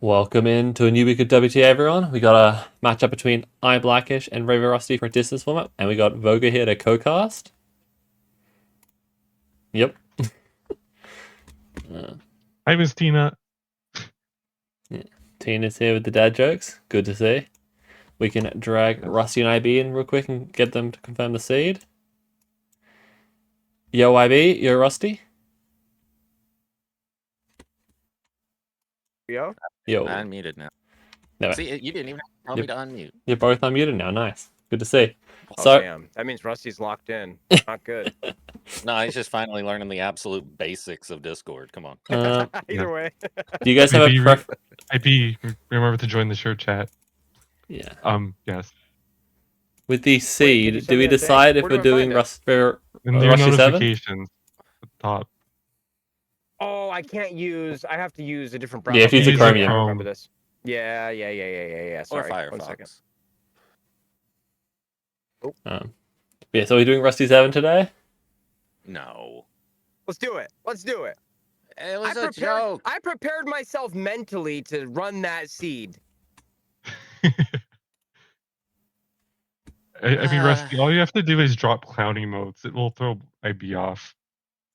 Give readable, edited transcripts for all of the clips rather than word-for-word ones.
Welcome in to a new week of WTA, everyone. We got a matchup between iBlackish and RaverRusty for a distance format, and we got Voga here to co-cast. Yep. Hi, Miss Tina. Yeah. Tina's here with the dad jokes. Good to see. We can drag Rusty and IB in real quick and get them to confirm the seed. Yo, IB, you're Rusty. Yo? Yo. I'm unmuted now. No, See, you didn't even tell me to unmute. you're both unmuted now. Nice. Good to see. Oh, So, damn. That means Rusty's locked in. Not good. No, he's just finally learning the absolute basics of Discord. Come on. Either way. do you guys have a preference? IP, remember to join the show chat. Yeah. Yes. With the seed, you do send we me a thing? decide if Where do we're I doing find And your Rusty 7? notifications at the top. Oh, I have to use a different Yeah, if you use a Use Chromium. I remember this. Yeah. Or Sorry. 1 second. Firefox. Yeah, so we're doing Rusty 7 today? No. Let's do it. It was a joke. I prepared myself mentally to run that seed. I mean, Rusty, all you have to do is drop clown emotes. It will throw IB off.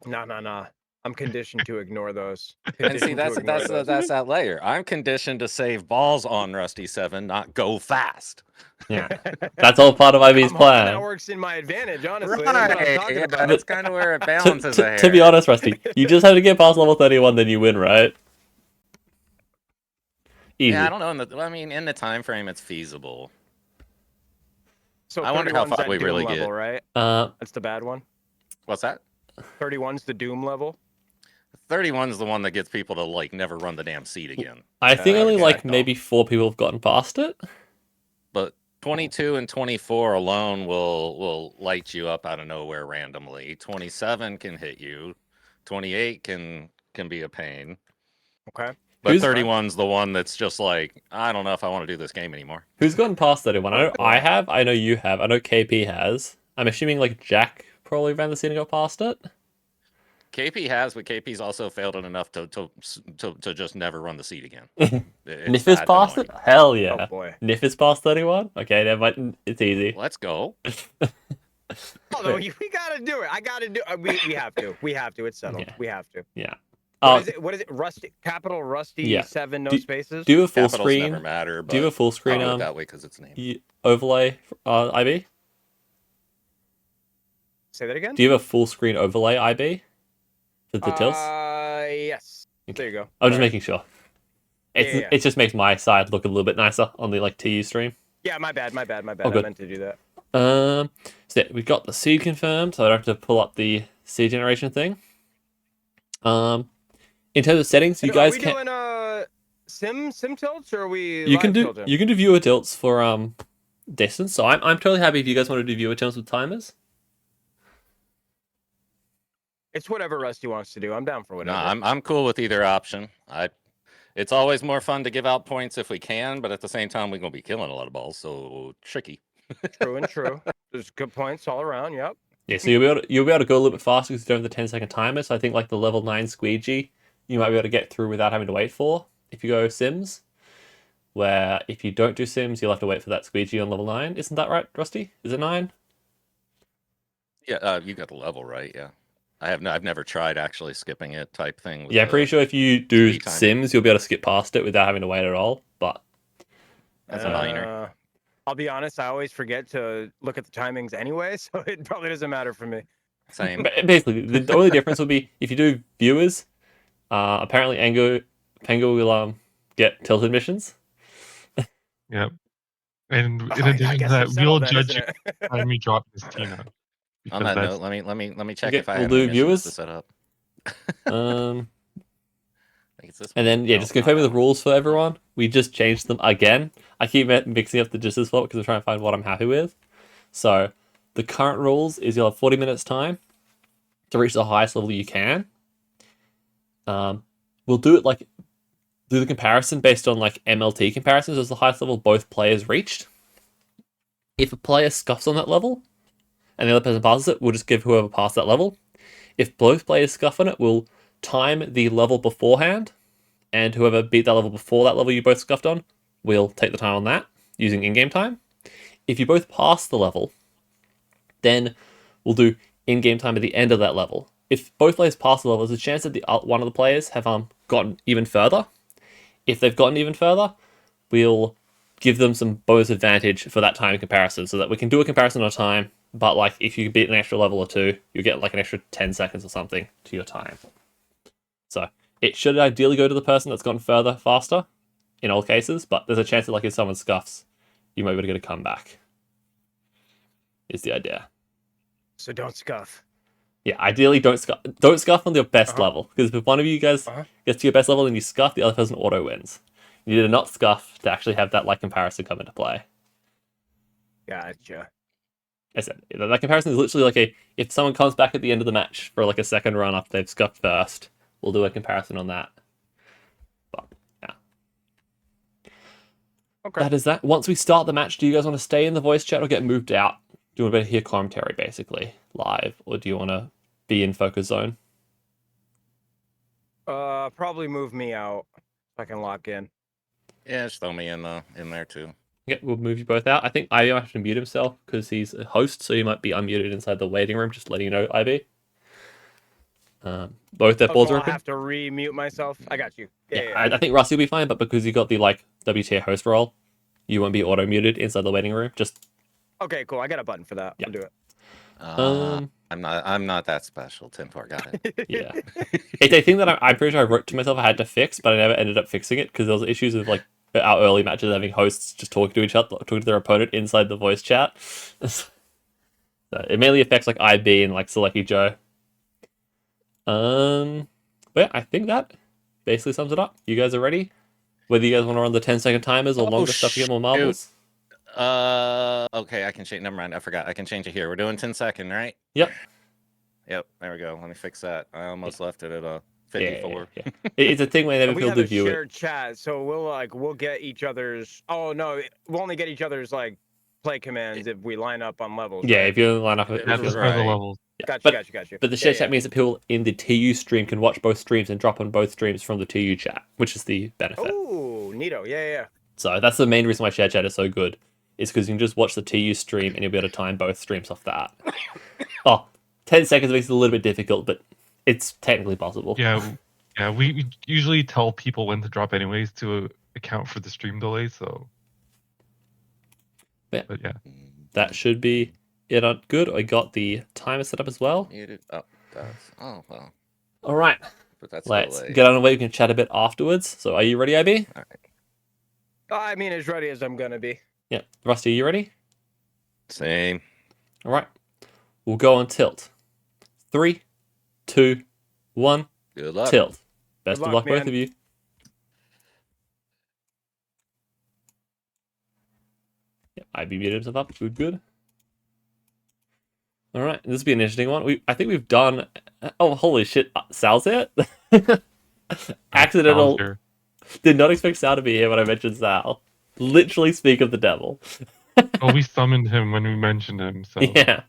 No. I'm conditioned to ignore those. And see, Conditioned to ignore those. that's that layer. I'm conditioned to save balls on Rusty 7, not go fast. Yeah. That's all part of IB's That plan. works in my advantage, honestly. That's what I'm talking about. That's kind of where it balances To be honest, Rusty, you just have to get past level 31, then you win, right? Easy. Yeah, I don't know. In the time frame, it's feasible. So I wonder how 31's far that we Doom really level, get. right? That's the bad one. What's that? 31's the Doom level. 31's the one that gets people to like never run the damn seat again. I think only okay, like maybe 4 people have gotten past it. But 22 and 24 alone will light you up out of nowhere randomly. 27 can hit you. 28 can be a pain. Okay. But Who's- 31's the one that's just like, I don't know if I want to do this game anymore. Who's gotten past 31? I know I have, I know you have, I know KP has. I'm assuming like Jack probably ran the scene and got past it. KP has, but KP's also failed it enough to just never run the seat again. Niff is past it? Hell yeah. Oh boy. Niff is past 31? Okay, never mind. It's easy. Let's go. Although we gotta do it. I gotta do. We have to. We have to. It's settled. Yeah. We have to. Yeah. What is it? Rusty. Capital Rusty. Yeah. 7. No spaces. Do you have a full Capitals screen? never matter. But Do you have a full screen I'll do it that way because it's named. overlay, IB? Say that again. Do you have a full screen overlay, IB? For the tilts? Yes. Okay. There you go. I'm just Alright. making sure. Yeah. It just makes my side look a little bit nicer on the like TU stream. Yeah. My bad. Oh, I good. meant to do that. So yeah, we've got the seed confirmed, so I don't have to pull up the seed generation thing. In terms of settings, you guys can. Are we doing sim tilts or are we? You can live do tilting? you can do viewer tilts for distance. So I'm totally happy if you guys want to do viewer tilts with timers. It's whatever Rusty wants to do. I'm down for No, whatever. I'm cool with either option. It's always more fun to give out points if we can, but at the same time, we're gonna be killing a lot of balls, so tricky. True and true. There's good points all around. Yep. Yeah, so you'll be able to go a little bit faster because you don't have the 10-second timer. So I think like the level 9 squeegee, you might be able to get through without having to wait for if you go Sims. Where if you don't do Sims, you'll have to wait for that squeegee on level 9. Isn't that right, Rusty? Is it 9? Yeah, you got the level right. Yeah, I've never tried actually skipping it type thing. With Yeah, I'm pretty sure if you do speed timer. Sims, you'll be able to skip past it without having to wait at all. But That's a minor. I'll be honest. I always forget to look at the timings anyway, so it probably doesn't matter for me. Same. basically, the only difference will be if you do viewers. Apparently, Pengu will get tilted missions. Yep. And in I addition to guess that, it's we'll settled then, judge isn't you it? when we drop Miss Tina. On because that that's- note, let me check Okay, if I we'll have do any missions viewers. to set up. I think it's this And one. then, yeah, No, just it's not confirming the that rules for everyone. We just changed them again. I keep mixing up the just as well because I'm trying to find what I'm happy with. So, the current rules is you'll have 40 minutes time to reach the highest level you can. We'll do the comparison based on like MLT comparisons as the highest level both players reached. If a player scuffs on that level and the other person passes it, we'll just give whoever passed that level. If both players scuff on it, we'll time the level beforehand and whoever beat that level before that level you both scuffed on will take the time on that using in-game time. If you both pass the level, then we'll do in-game time at the end of that level. If both players pass the level, there's a chance that one of the players have gotten even further. If they've gotten even further, we'll give them some bonus advantage for that time comparison, so that we can do a comparison on time, but like if you beat an extra level or two, you get like an extra 10 seconds or something to your time. So it should ideally go to the person that's gotten further faster in all cases, but there's a chance that like if someone scuffs, you might be able to get a comeback. Is the idea. So don't scuff. Yeah, ideally don't scuff. Don't scuff on your best level, because if one of you guys gets to your best level and you scuff, the other person auto wins. You need to not scuff to actually have that like comparison come into play. Gotcha. I said that comparison is literally like if someone comes back at the end of the match for like a second run after they've scuffed first, we'll do a comparison on that. But yeah. Okay. That is that. Once we start the match, do you guys want to stay in the voice chat or get moved out? Do you want to hear commentary basically live, or do you want to be in focus zone? Probably move me out so I can lock in. Yeah, just throw me in there too. Yeah, we'll move you both out. I think IB might have to mute himself because he's a host, so he might be unmuted inside the waiting room. Just letting you know, IB. Both their boards So are I'll open. have to re-mute myself. I got you. Yeah, I think Rusty will be fine, but because you got the like WTA host role, you won't be auto muted inside the waiting room. Just Okay, cool. I got a button for that. Yeah. I'll do it. I'm not that special. 10-4 got it. yeah, it's a thing that I'm pretty sure I wrote to myself I had to fix, but I never ended up fixing it because there was issues with like our early matches having hosts just talking to each other, talking to their opponent inside the voice chat. So it mainly affects like IB and like Selecty Joe. But yeah, I think that basically sums it up. You guys are ready? Whether you guys want to run the 10-second timers or longer stuff to get more marbles. Okay, I can change. Never mind, I forgot. I can change it here. We're doing 10-second, right? Yep. Yep. There we go. Let me fix that. I almost left it at 54. Yeah. It's a thing whenever We people have a view it. shared chat, so we'll get each other's. Oh no, we'll only get each other's like play commands if we line up on levels. Yeah, right? if you line up, That's That's if for you're- the right. levels. Gotcha. But the shared chat means that people in the TU stream can watch both streams and drop on both streams from the TU chat, which is the benefit. Oh, neato. Yeah. So that's the main reason why shared chat is so good. Is because you can just watch the TU stream and you'll be able to time both streams off that. 10 seconds makes it a little bit difficult, but it's technically possible. Yeah, we usually tell people when to drop anyways to account for the stream delay. So, Yeah. but yeah, That should be it. Good. I got the timer set up as well. Muted. Oh, that's. Oh well. All right. But that's Let's delayed. get on the way. We can chat a bit afterwards. So are you ready, IB? All right. I mean, as ready as I'm gonna be. Yeah. Rusty, are you ready? Same. All right. We'll go on tilt. 3, 2, 1. Good luck. Tilt. Best Good of luck, luck, both man. of you. Yeah, IB muted himself up. Good. All right. This will be an interesting one. I think we've done. Oh, holy shit! Sal's here. Accidental. Sure. Did not expect Sal to be here when I mentioned Sal. Literally speak of the devil. Well, we summoned him when we mentioned him. So, Yeah.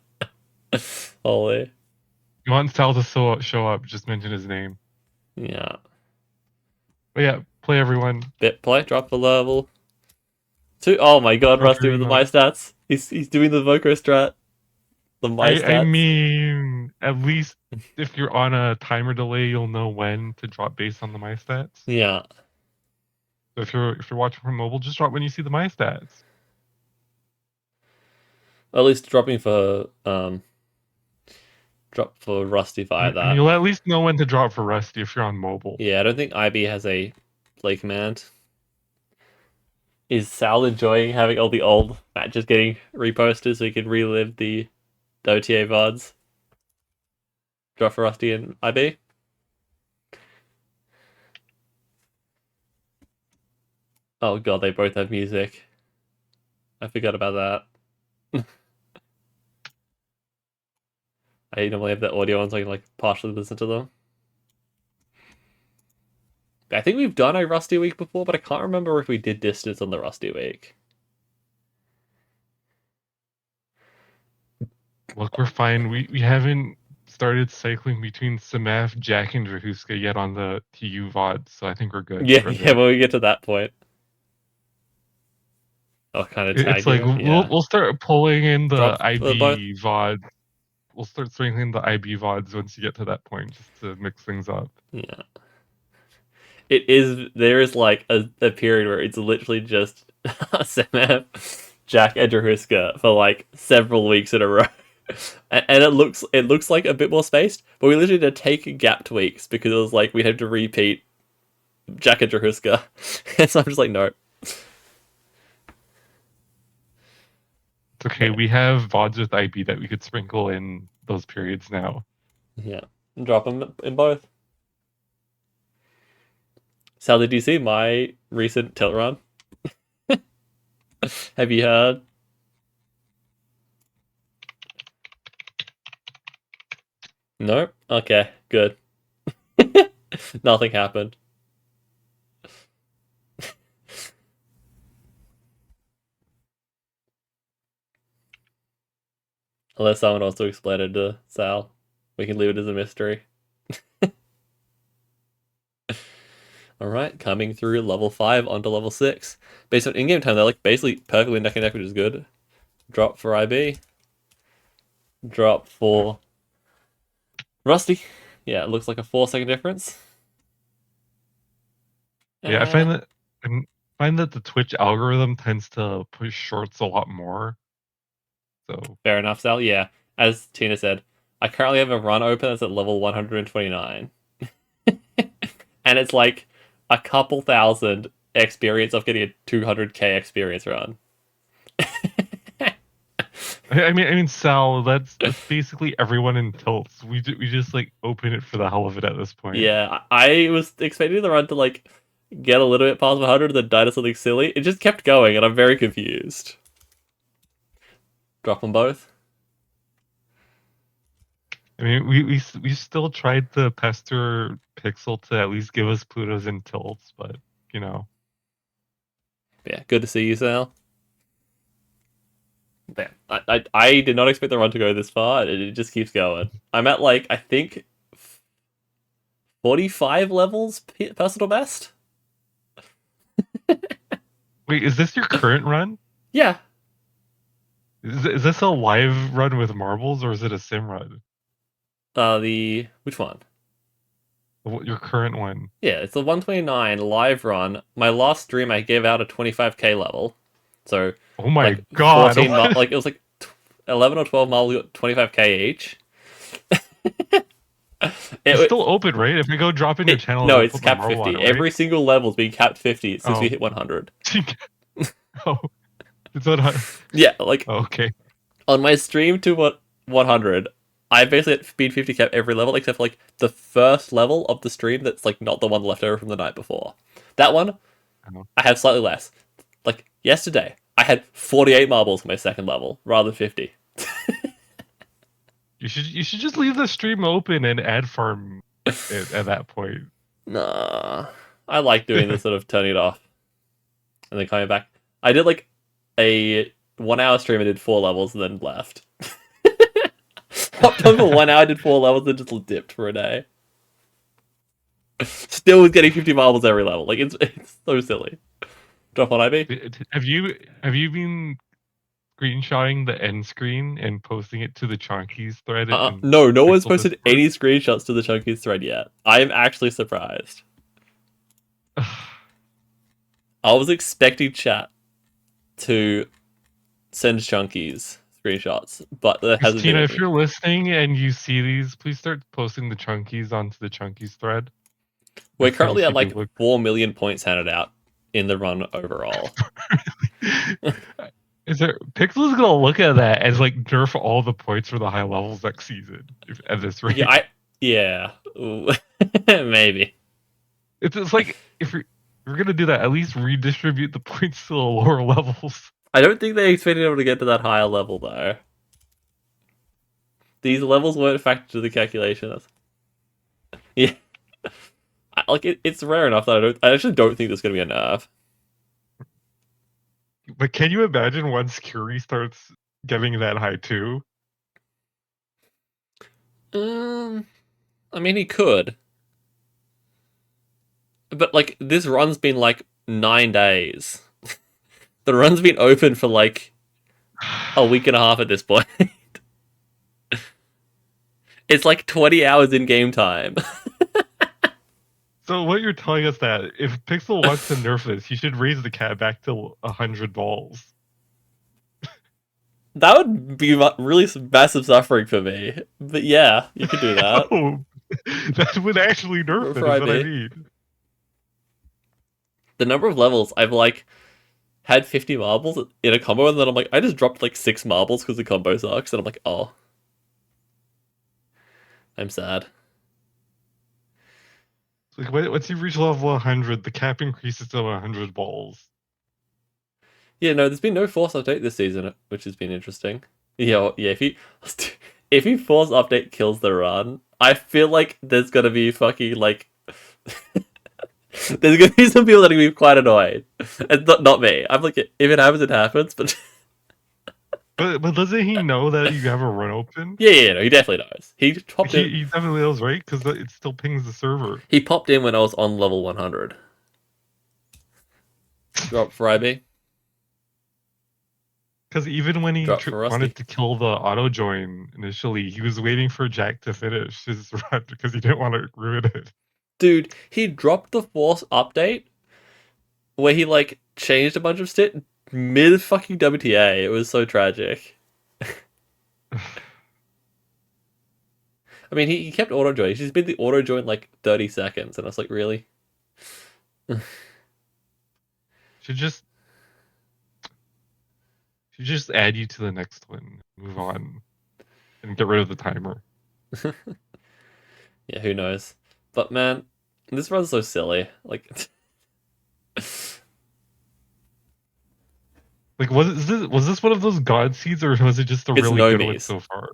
Holy. you want Sal to show up? Just mention his name. Yeah. But yeah, play everyone. Bit play. Drop the level. 2. Oh my god, Drop Rusty with the my everyone. stats. He's doing the Voco strat. The my stats. I mean, at least if you're on a timer delay, you'll know when to drop based on the my stats. Yeah. So if you're watching from mobile, just drop when you see the my stats. At least dropping for Rusty via And that. you'll at least know when to drop for Rusty if you're on mobile. Yeah, I don't think IB has a play command. Is Sal enjoying having all the old matches getting reposted so he can relive the WTA VODs? Drop for Rusty and IB? Oh god, they both have music. I forgot about that. I normally have the audio on so I can like partially listen to them. I think we've done a Rusty week before, but I can't remember if we did distance on the Rusty week. Look, we're fine. We haven't started cycling between Samaf, Jack, and Drahuska yet on the TU VOD, so I think we're good. Yeah, for a yeah. bit. When we get to that point, I'll kind of tag It's like you. Yeah. we'll start pulling in the Drop IB both. VOD. We'll start sprinkling the IB VODs once you get to that point, just to mix things up. Yeah. It is. There is like a period where it's literally just Samef, Jack, and Drahuska for like several weeks in a row. And it looks like a bit more spaced, but we literally had to take gapped weeks because it was like we had to repeat Jack and Drahuska. And so I'm just like, no. It's okay, we have VODs with IB that we could sprinkle in those periods now. Yeah. Drop them in both. Sal, did you see my recent tilt run? Have you heard? No? Okay, good. Nothing happened. Unless someone wants to explain it to Sal. We can leave it as a mystery. Alright, coming through level 5 onto level 6. Based on in-game time, they're like basically perfectly neck and neck, which is good. Drop for IB. Drop for Rusty. Yeah, it looks like a 4-second difference. Yeah, I find that the Twitch algorithm tends to push shorts a lot more. So Fair enough, Sal. Yeah, as Tina said, I currently have a run open that's at level 129. And it's like a couple thousand experience of getting a 200k experience run. I mean, Sal, that's basically everyone in tilts. We just like open it for the hell of it at this point. Yeah, I was expecting the run to like get a little bit past 100 and then die to something silly. It just kept going, and I'm very confused. Drop them both. I mean, we still tried to pester Pixel to at least give us Plutos and tilts, but you know. Yeah, good to see you, Sal. Damn, I did not expect the run to go this far. It just keeps going. I'm at like I think 45 levels personal best. Wait, is this your current run? Yeah. Is this a live run with marbles or is it a sim run? Which one? Your current one. Yeah, it's a 129 live run. My last stream I gave out a 25k level. So Oh my like god! 14 like it was like 11 or 12 marbles got 25k each. It's still open, right? If we go drop in your channel, no, I'll it's put my capped marble 50. on it, right? Every single level's being capped 50 since we hit 100. Oh, it's 100. Yeah, like Okay. on my stream to 100, I basically had speed 50 cap every level except for like the first level of the stream that's like not the one left over from the night before. That one, I have slightly less. Like yesterday, I had 48 marbles for my second level rather than 50. You should just leave the stream open and ad farm it at that point. Nah, I like doing this sort of turning it off and then coming back. I did like a 1 hour stream and did 4 levels and then left. Hopped on for 1 hour, did 4 levels, and just dipped for a day. Still was getting 50 marbles every level. Like it's so silly. Drop on IB. Have you been screenshotting the end screen and posting it to the Chonkies thread? No one's Pixel posted Discord? any screenshots to the Chunkies thread yet. I am actually surprised. I was expecting chat to send Chunkies screenshots, but there hasn't been Christina, any. if you're listening and you see these, please start posting the Chunkies onto the Chunkies thread. We're currently at like look... 4 million points handed out in the run overall. Is there Pixel's gonna look at that as like nerf all the points for the high levels next season at this rate? Yeah, maybe. It's like if you're gonna do that, at least redistribute the points to the lower levels. I don't think they expected able to get to that higher level though. These levels weren't factored to the calculations. Yeah, it's rare enough that I actually don't think there's gonna be a nerf. But can you imagine once Curie starts getting that high too? I mean, he could. But, like, this run's been, like, 9 days. The run's been open for, like, a week and a half at this point. It's, like, 20 hours in game time. So what you're telling us that if Pixel wants to nerf this, he should raise the cap back to 100 balls. That would be really massive suffering for me. But yeah, you could do that. Oh, that would actually nerf it, For is what I IB. mean. The number of levels I've, like, had 50 marbles in a combo, and then I'm like, I just dropped, like, 6 marbles because the combo sucks, and I'm like, oh. I'm sad. Like, once you reach level 100, the cap increases to 100 balls. Yeah, no, there's been no force update this season, which has been interesting. Yeah, if you force update kills the run, I feel like there's gonna be fucking like there's gonna be some people that are gonna be quite annoyed. It's not me. I'm like, if it happens, it happens. But But doesn't he know that you have a run open? yeah, no, he definitely knows. He popped in. He definitely knows, right? Because it still pings the server. He popped in when I was on level 100. Drop for IB. Because even when he Drop for Rusty. wanted to kill the auto join initially, he was waiting for Jack to finish his run because he didn't want to ruin it. Dude, he dropped the force update where he like changed a bunch of shit mid fucking WTA. It was so tragic. I mean, he kept auto joining. He's been the auto join like 30 seconds, and I was like, really? Should just add you to the next one, move on, and get rid of the timer. Yeah, who knows? But man, this run's so silly. Like, like was this one of those god seeds, or was it just a It's really no good one me's. so far?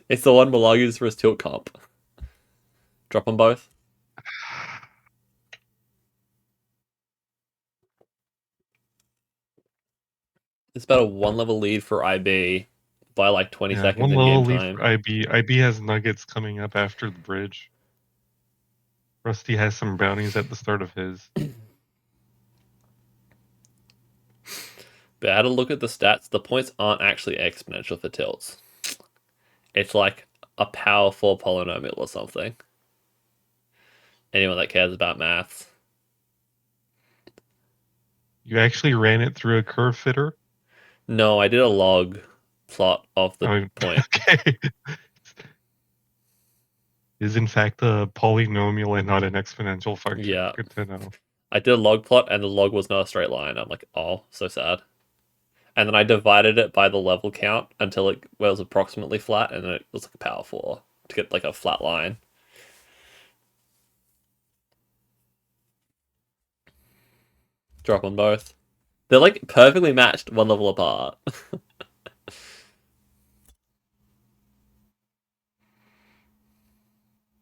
it's the one Malag uses for his tilt comp. Drop them both. It's about a 1 level lead for IB by like 20 Yeah, seconds one in level game lead time. for IB. IB has nuggets coming up after the bridge. Rusty has some brownies at the start of his. But I had to look at the stats. The points aren't actually exponential for tilts. It's like a power 4 polynomial or something. Anyone that cares about maths. You actually ran it through a curve fitter? No, I did a log plot of the point. Okay. Is in fact a polynomial and not an exponential function. Yeah. Good to know. I did a log plot and the log was not a straight line. I'm like, oh, so sad. And then I divided it by the level count until it was approximately flat, and then it was like a power 4 to get like a flat line. Drop on both. They're like perfectly matched 1 level apart.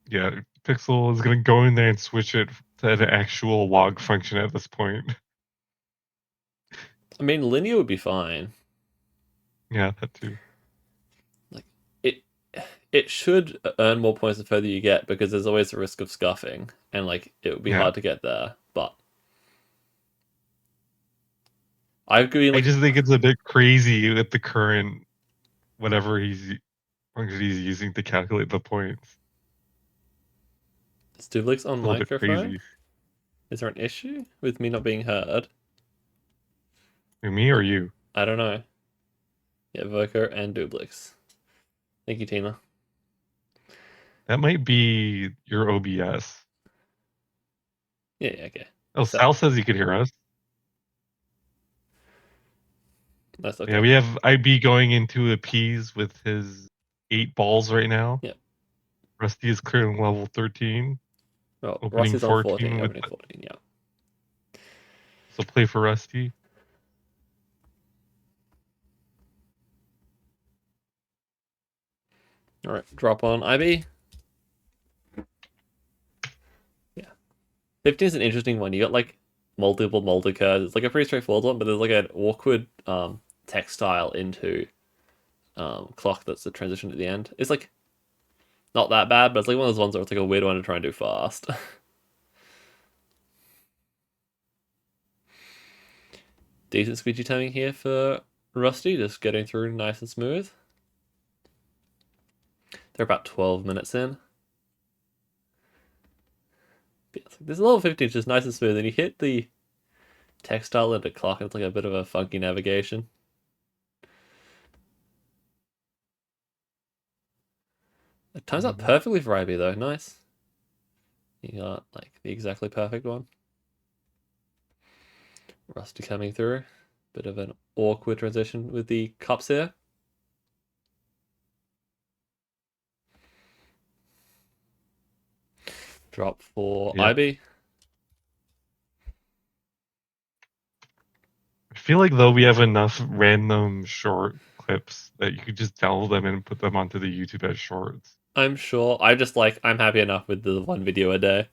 Yeah, Pixel is gonna go in there and switch it to an actual log function at this point. I mean, linear would be fine. Yeah, that too. Like it should earn more points the further you get, because there's always a risk of scuffing, and like it would be Yeah. hard to get there. But I agree. I Like, just think it's a bit crazy with the current whatever function he's using to calculate the points. is Dublix on It's a little bit microphone? crazy. Is there an issue with me not being heard? Me or you? I don't know. Yeah, Voco and Dublix. Thank you, Tina. That might be your OBS. Yeah, okay. Oh, So- Sal says he could hear us. That's okay. Yeah, we have IB going into a P's with his 8 balls right now. Yep. Rusty is clearing level 13. Well, opening Rusty's on 14. 14 with Opening the- 14, yeah. So play for Rusty. All right, drop on IB. Yeah. 15 is an interesting one. You got like multiple multi curves. It's like a pretty straightforward one, but there's like an awkward textile into clock that's the transition at the end. It's like not that bad, but it's like one of those ones where it's like a weird one to try and do fast. Decent squeegee timing here for Rusty, just getting through nice and smooth. They're about 12 minutes in. This level 15 is just nice and smooth, and you hit the textile into clock, and it's like a bit of a funky navigation. It times out perfectly for IB though, nice. You got like the exactly perfect one. Rusty coming through. Bit of an awkward transition with the cups here. Drop for IB. I feel like though we have enough random short clips that you could just download them and put them onto the YouTube as shorts. I'm sure. I'm happy enough with the one video a day.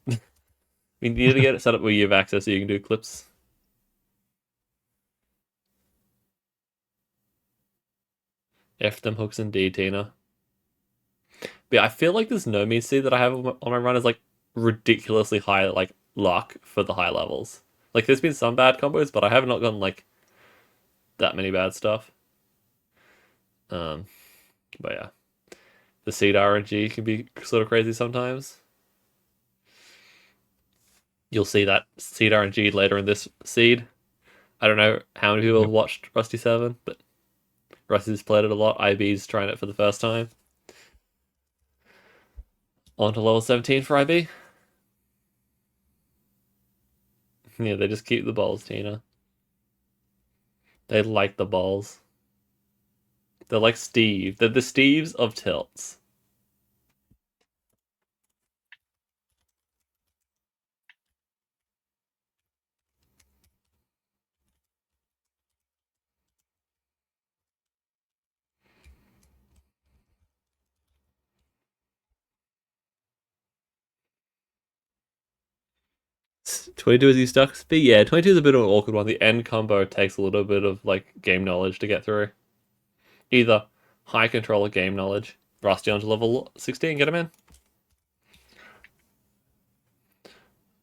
We need to get it set up where you have access so you can do clips. F them hooks indeed, Tina. But yeah, I feel like this no me seed that I have on my run is like ridiculously high, like luck for the high levels. Like there's been some bad combos, but I have not gotten like that many bad stuff. But yeah, the seed RNG can be sort of crazy sometimes. You'll see that seed RNG later in this seed. I don't know how many people have watched Rusty 7, but Rusty's played it a lot. IB's trying it for the first time. On to level 17 for IB. Yeah, they just keep the balls, Tina. They like the balls. They're like Steve. They're the Steves of tilts. "22 is he stuck?" But yeah, 22 is a bit of an awkward one. The end combo takes a little bit of like game knowledge to get through. Either high control or game knowledge. Rusty onto level 16, get him in.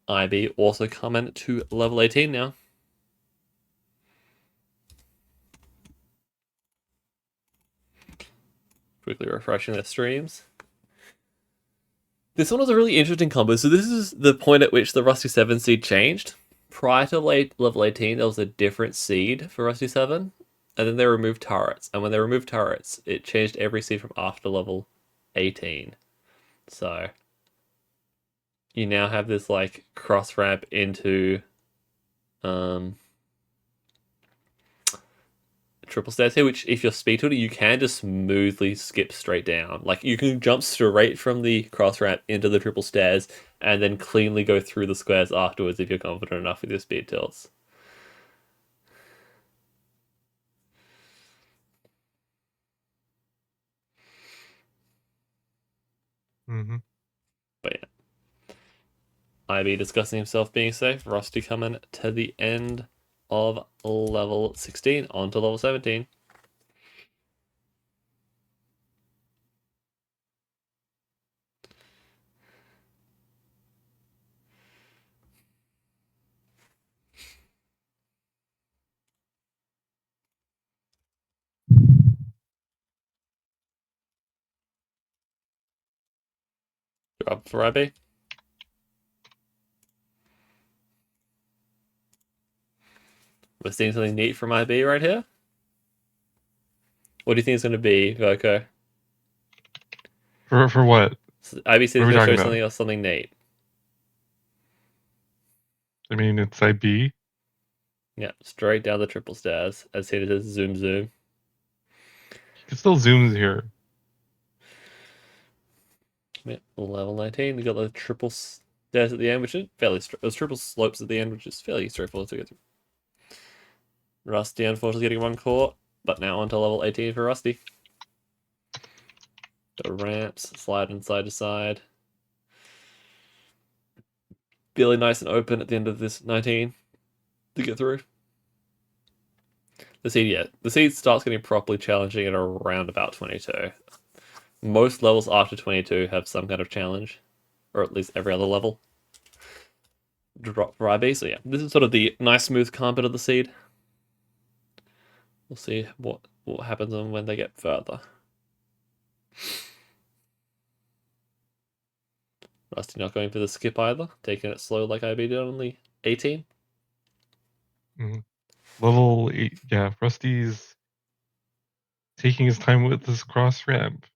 IB also coming to level 18 now. Quickly refreshing their streams. This one was a really interesting combo. So this is the point at which the Rusty 7 seed changed. Prior to level 18, there was a different seed for Rusty 7. And then they removed turrets. And when they removed turrets, it changed every seed from after level 18. So you now have this like cross ramp into triple stairs here, which if you're speed tilted, you can just smoothly skip straight down. Like you can jump straight from the cross ramp into the triple stairs and then cleanly go through the squares afterwards if you're confident enough with your speed tilts. But yeah. IB discussing himself being safe. Rusty coming to the end of level 16 onto level 17. Drop for IB. We're seeing something neat from IB right here. What do you think it's going to be, Voco? For what? So IB says he's going to show something else, something neat. I mean, it's IB. Yeah, straight down the triple stairs. As it is, zoom, zoom. It still zooms here. Yeah, level 19. We got the triple stairs at the end, which is fairly those triple slopes at the end, which is fairly straightforward to get through. Rusty, unfortunately, getting one caught, but now on to level 18 for Rusty. The ramps sliding side to side. Really nice and open at the end of this 19 to get through. The seed, yeah. The seed starts getting properly challenging at around about 22. Most levels after 22 have some kind of challenge, or at least every other level. Drop for IB, so yeah, this is sort of the nice smooth carpet of the seed. We'll see what happens when they get further. Rusty not going for the skip either, taking it slow like IB did on the 18. Level 8, yeah, Rusty's taking his time with this cross ramp.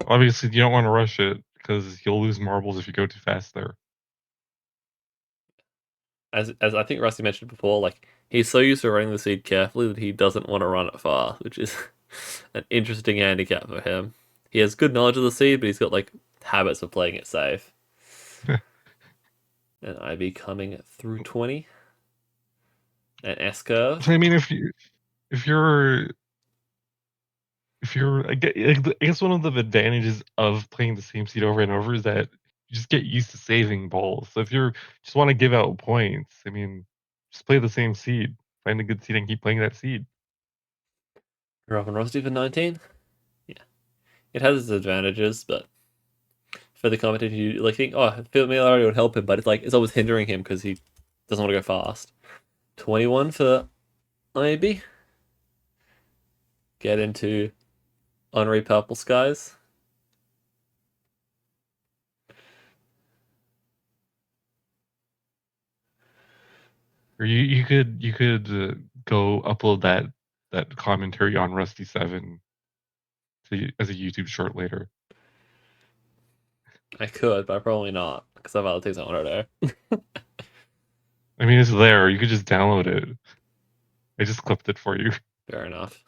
Obviously you don't want to rush it because you'll lose marbles if you go too fast there. As I think Rusty mentioned before, like he's so used to running the seed carefully that he doesn't want to run it fast, which is an interesting handicap for him. He has good knowledge of the seed, but he's got like habits of playing it safe. And IB coming through 20. And S curve. So, I mean, if you're I guess one of the advantages of playing the same seed over and over is that you just get used to saving balls. So if you just want to give out points, I mean, just play the same seed, find a good seed, and keep playing that seed. RaverRusty for 19. Yeah, it has its advantages, but for the competition, you like think, oh, familiarity would help him, but it's like it's always hindering him because he doesn't want to go fast. 21 for IB. Get into Honorary Purple Skies. Or you could go upload that commentary on Rusty 7 as a YouTube short later. I could, but probably not because I have other things I want to do. I mean, it's there. You could just download it. I just clipped it for you. Fair enough.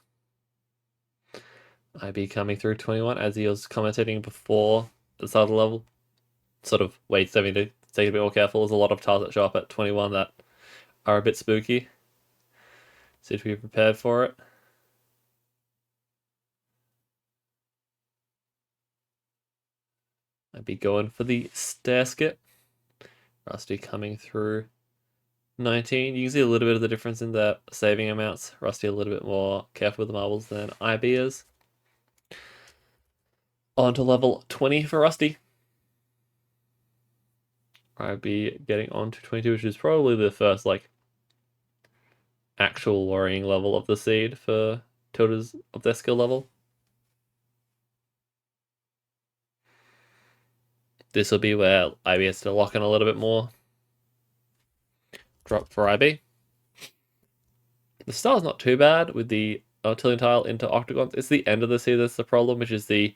IB coming through 21 as he was commentating before the start of the level. Sort of waits having to take it a bit more careful. There's a lot of tiles that show up at 21 that are a bit spooky. So you have to be prepared for it. I'd be going for the stair skip. Rusty coming through 19. You can see a little bit of the difference in the saving amounts. Rusty a little bit more careful with the marbles than IB is. On to level 20 for Rusty. IB getting on to 22, which is probably the first like actual worrying level of the seed for tilters of their skill level. This will be where IB has to lock in a little bit more. Drop for IB. The star's not too bad with the tilting tile into octagons. It's the end of the seed that's the problem, which is the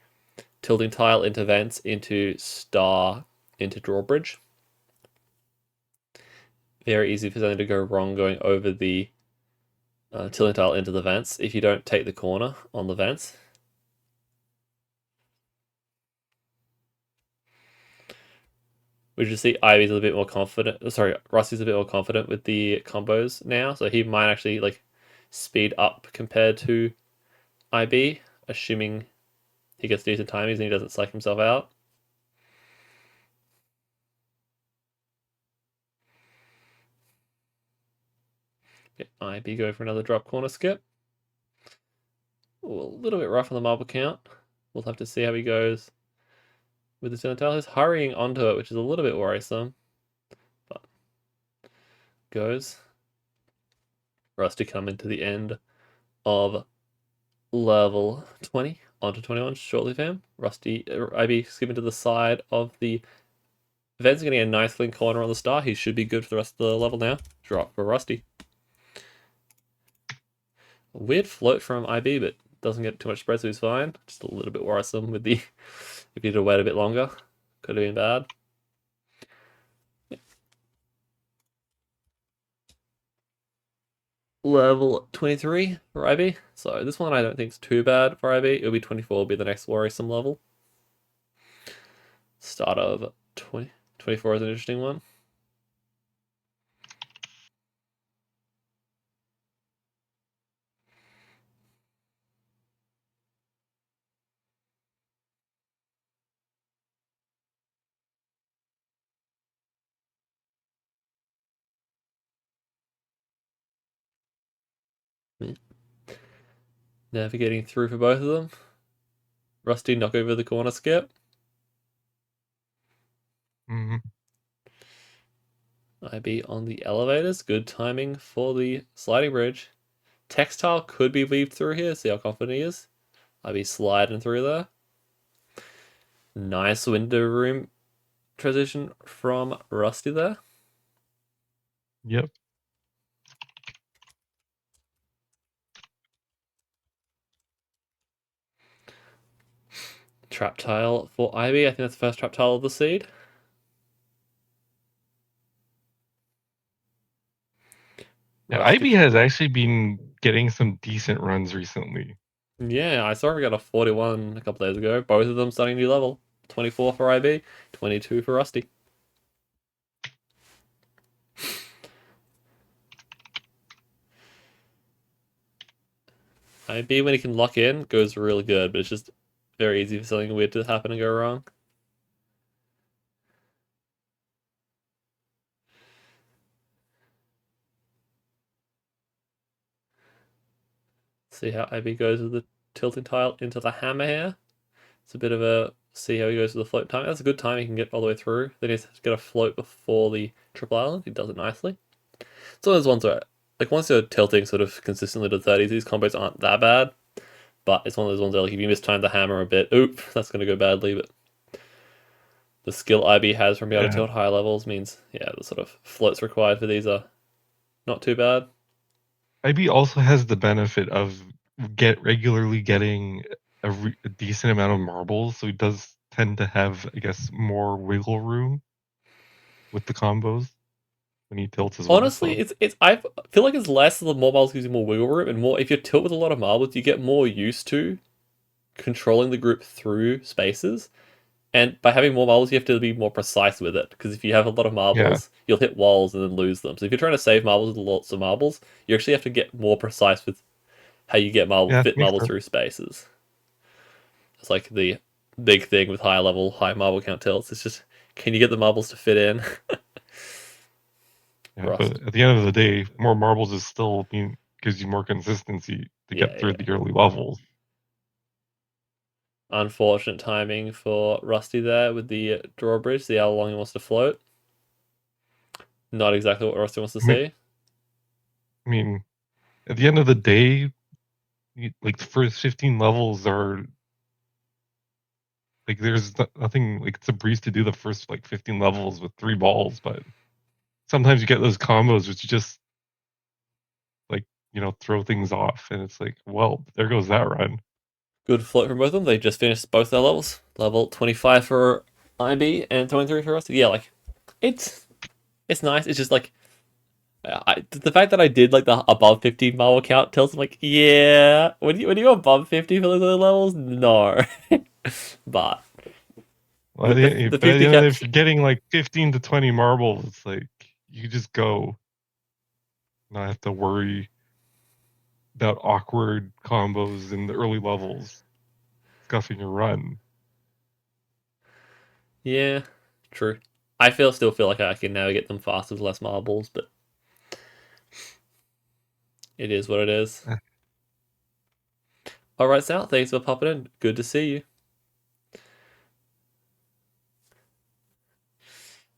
tilting tile into vents, into star, into drawbridge. Very easy for something to go wrong going over the tilting tile into the vents if you don't take the corner on the vents. We just see Ivy's a bit more confident. Sorry, Rusty's a bit more confident with the combos now, so he might actually like speed up compared to IB, assuming he gets decent timings and he doesn't psych himself out. Get IB go for another drop corner skip. Ooh, a little bit rough on the marble count. We'll have to see how he goes with the tilting tile. He's hurrying onto it, which is a little bit worrisome. But goes. Rusty coming to the end of level 20 onto 21 shortly for him. Rusty, IB skipping to the side of the vents, getting a nice clean corner on the star. He should be good for the rest of the level now. Drop for Rusty. A weird float from IB, but doesn't get too much spread, so he's fine. Just a little bit worrisome with the if he'd have waited a bit longer. Could have been bad. Level 23 for IB. So this one I don't think is too bad for IB. It'll be 24 will be the next worrisome level. Start of 24 is an interesting one. Navigating through for both of them. Rusty knock over the corner skip. Mm-hmm. IB on the elevators. Good timing for the sliding bridge. Textile could be weaved through here. See how confident he is. IB sliding through there. Nice window room transition from Rusty there. Yep. Trap tile for IB. I think that's the first trap tile of the seed. Yeah, Rusty- IB has actually been getting some decent runs recently. Yeah, I saw him get a 41 a couple days ago. Both of them starting new level. 24 for IB, 22 for Rusty. IB, when he can lock in, goes really good, but it's just very easy for something weird to happen and go wrong. See how IB goes with the tilting tile into the hammer here. It's a bit of a see how he goes with the float time. That's a good time he can get all the way through. Then he has to get a float before the triple island. He does it nicely. It's one of those ones where, like, once you're tilting sort of consistently to 30s, these combos aren't that bad. But it's one of those ones where, like, if you mistime the hammer a bit, oop, that's going to go badly. But the skill IB has from being able to tilt higher levels means, yeah, the sort of floats required for these are not too bad. IB also has the benefit of regularly getting a decent amount of marbles, so he does tend to have, I guess, more wiggle room with the combos when he tilts as well. Honestly, it's I feel like it's less the more marbles gives you more wiggle room, and more if you tilt with a lot of marbles, you get more used to controlling the group through spaces. And by having more marbles, you have to be more precise with it. Because if you have a lot of marbles, you'll hit walls and then lose them. So if you're trying to save marbles with lots of marbles, you actually have to get more precise with how you get fit marbles through spaces. It's like the big thing with high marble count tilts. It's just, can you get the marbles to fit in? Yeah, but at the end of the day, more marbles is still gives you more consistency to get through the early levels. Unfortunate timing for Rusty there with the drawbridge. See how long he wants to float. Not exactly what Rusty wants to see. I mean, at the end of the day, like the first 15 levels are like there's nothing, like it's a breeze to do the first like 15 levels with 3 balls, but sometimes you get those combos which just like, throw things off, and it's like, well, there goes that run. Good float from both of them. They just finished both their levels. Level 25 for IB and 23 for Rusty. Yeah, like, it's nice. It's just like, the fact that I did like the above 50 marble count tells me, like, yeah, when you're above 50 for those other levels, no. But Well, the 50 if you're getting like 15 to 20 marbles, it's like you just go, not have to worry about awkward combos in the early levels scuffing your run. Yeah, true. I still feel like I can navigate them faster with less marbles, but it is what it is. Alright, Sal, thanks for popping in. Good to see you.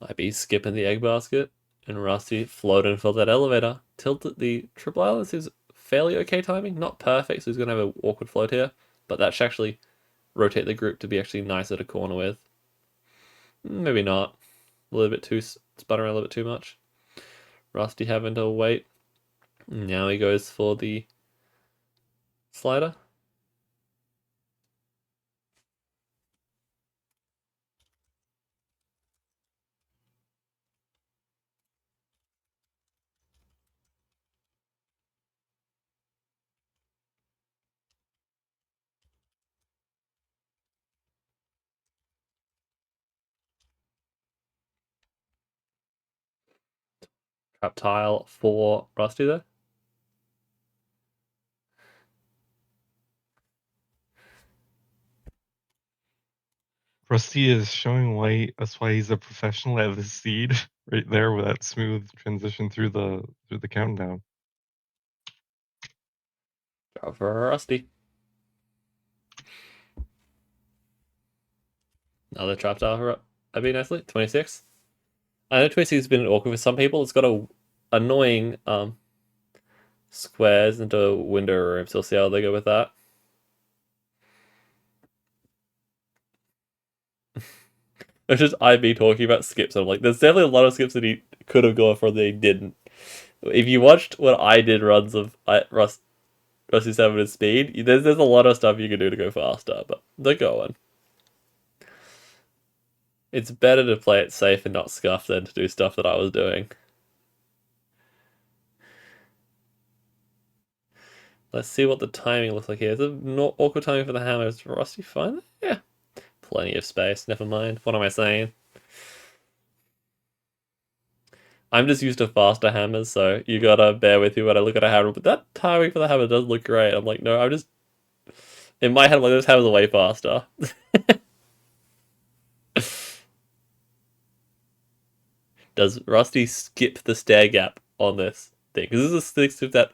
IB skipping the egg basket, and Rusty floating for that elevator. Tilted the triple island is fairly okay timing. Not perfect, so he's going to have an awkward float here, but that should actually rotate the group to be actually nicer to corner with. Maybe not. A little bit too spun around a little bit too much. Rusty having to wait. Now he goes for the slider. Trap tile for Rusty there. Rusty is showing light. That's why he's a professional at the seed, right there with that smooth transition through the countdown. RaverRusty. Another trap tile. That'd be nicely. 26. I know 26 has been awkward for some people. It's got a annoying squares into a window room, so we'll see how they go with that. It's just IB talking about skips. I'm like, there's definitely a lot of skips that he could have gone for that he didn't. If you watched what I did runs of Rusty 7 at speed, there's a lot of stuff you can do to go faster, but they're going. It's better to play it safe and not scuff than to do stuff that I was doing. Let's see what the timing looks like here. Is it not awkward timing for the hammer? Is Rusty fine? Yeah. Plenty of space. Never mind. What am I saying? I'm just used to faster hammers, so you gotta bear with me when I look at a hammer. But that timing for the hammer does look great. I'm like, no, I'm just... In my head, I'm like, those hammers are way faster. Does Rusty skip the stair gap on this thing? Because this is a skip that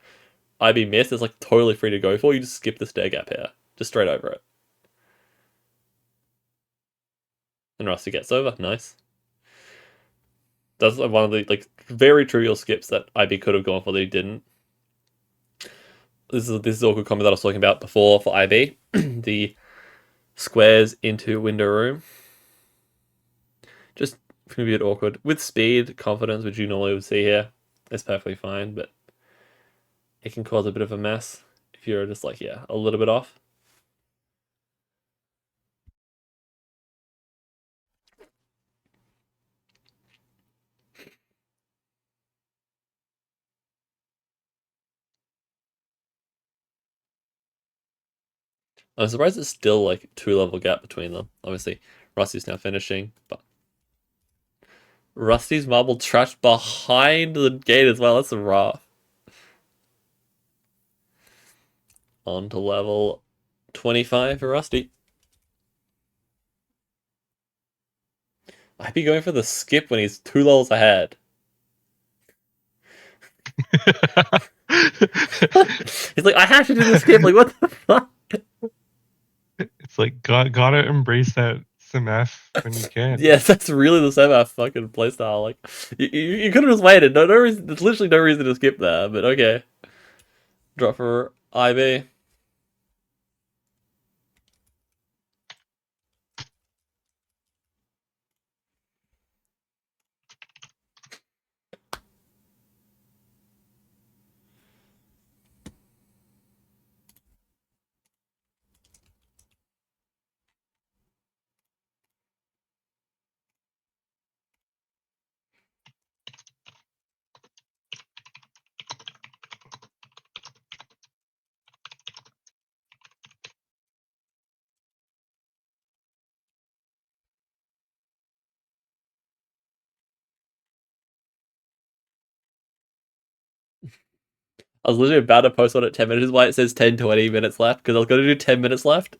IB missed. It's like totally free to go for. You just skip the stair gap here. Just straight over it. And Rusty gets over. Nice. That's like one of the like very trivial skips that IB could have gone for that he didn't. This is awkward comment that I was talking about before for IB. The squares into window room. Just can be a bit awkward. With speed, confidence, which you normally would see here, it's perfectly fine, but it can cause a bit of a mess if you're just like, yeah, a little bit off. I'm surprised it's still like 2-level gap between them. Obviously, Rusty's now finishing, but Rusty's marble trapped behind the gate as well. That's rough. On to level 25 for Rusty. I'd be going for the skip when he's 2 levels ahead. He's like, I have to do the skip. Like, what the fuck? It's like gotta embrace that SMF when you can. Yes, that's really the same fucking playstyle. Like, you could have just waited. No reason. There's literally no reason to skip there. But okay. Drop for IB. I was literally about to post on it 10 minutes. This is why it says 10-20 minutes left, because I was going to do 10 minutes left.